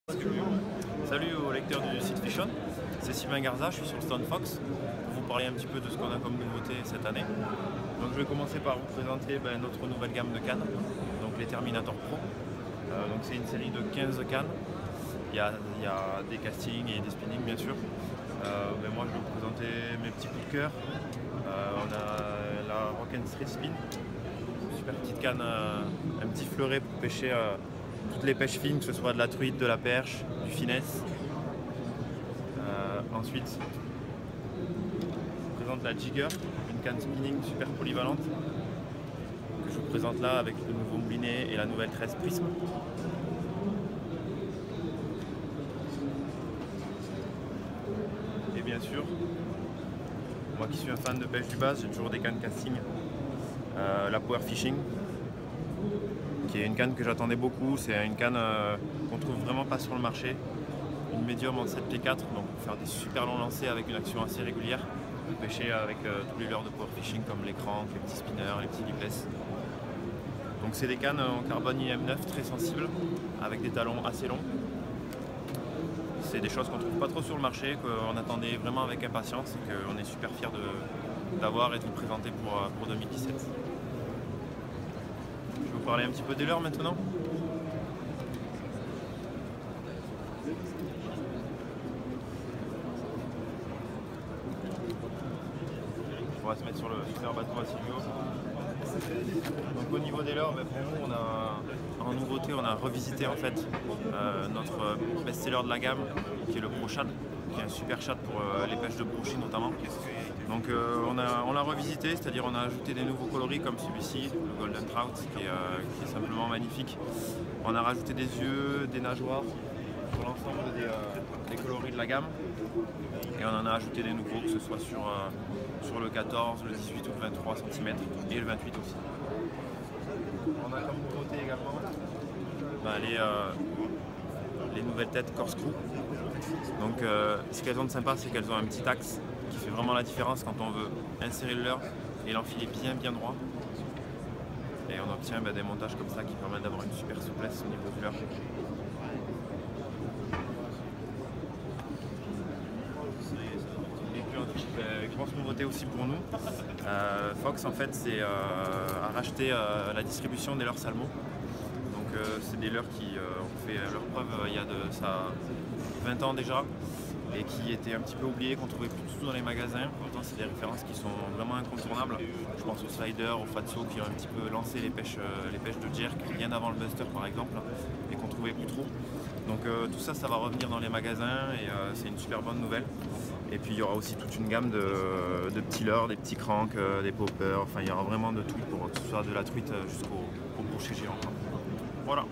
Salut aux lecteurs du site Fish-On, c'est Sylvain Garza, je suis sur le stand Fox pour vous parler un petit peu de ce qu'on a comme nouveauté cette année. Donc je vais commencer par vous présenter notre nouvelle gamme de cannes, donc les Terminator Pro. Donc c'est une série de 15 cannes, il y a des castings et des spinnings bien sûr. Moi je vais vous présenter mes petits coups de cœur. On a la Rock and Street Spin, super petite canne, un petit fleuret pour pêcher toutes les pêches fines, que ce soit de la truite, de la perche, du finesse. Ensuite, je vous présente la Jigger, une canne spinning super polyvalente que je vous présente là avec le nouveau moulinet et la nouvelle 13 Prism. Et bien sûr, moi qui suis un fan de pêche du bass, j'ai toujours des cannes casting. La Power Fishing, qui est une canne que j'attendais beaucoup. C'est une canne qu'on trouve vraiment pas sur le marché. Une médium en 7 pieds 4, donc pour faire des super longs lancers avec une action assez régulière. Pour pêcher avec tous les leurres de Power Fishing comme les cranks, les petits spinners, les petits lipless. Donc c'est des cannes en carbone IM9 très sensibles, avec des talons assez longs. C'est des choses qu'on trouve pas trop sur le marché, qu'on attendait vraiment avec impatience et qu'on est super fiers d'avoir et de vous présenter pour 2017. Je vais vous parler un petit peu des leurres maintenant. On va se mettre sur le super bateau à Silvio. Donc au niveau des leurres, pour nous, on a en nouveauté, on a revisité en fait notre best-seller de la gamme, qui est le Pro Shad, qui est un super shad pour les pêches de brochet notamment. Donc on l'a revisité, c'est-à-dire on a ajouté des nouveaux coloris comme celui-ci, le Golden Trout, qui est simplement magnifique. On a rajouté des yeux, des nageoires sur l'ensemble des coloris de la gamme. Et on en a ajouté des nouveaux, que ce soit sur le 14, le 18 ou le 23 cm et le 28 aussi. On a comme nouveauté également les nouvelles têtes corkscrew. Donc ce qu'elles ont de sympa, c'est qu'elles ont un petit axe qui fait vraiment la différence quand on veut insérer le leurre et l'enfiler bien droit. Et on obtient des montages comme ça qui permettent d'avoir une super souplesse au niveau du leurre. Grosse nouveauté aussi pour nous, Fox en fait a racheté la distribution des leurres Salmon. Donc c'est des leurres qui ont fait leur preuve il y a de ça 20 ans déjà et qui étaient un petit peu oubliés, qu'on trouvait plus du tout dans les magasins. Pourtant c'est des références qui sont vraiment incontournables. Je pense au Slider, au Fatso qui ont un petit peu lancé les pêches de jerk bien avant le Buster par exemple et qu'on trouvait plus trop. Donc tout ça, ça va revenir dans les magasins et c'est une super bonne nouvelle. Et puis il y aura aussi toute une gamme de petits leurres, des petits cranks, des poppers, enfin il y aura vraiment de tout pour que ce soit de la truite jusqu'au brochet géant. Voilà.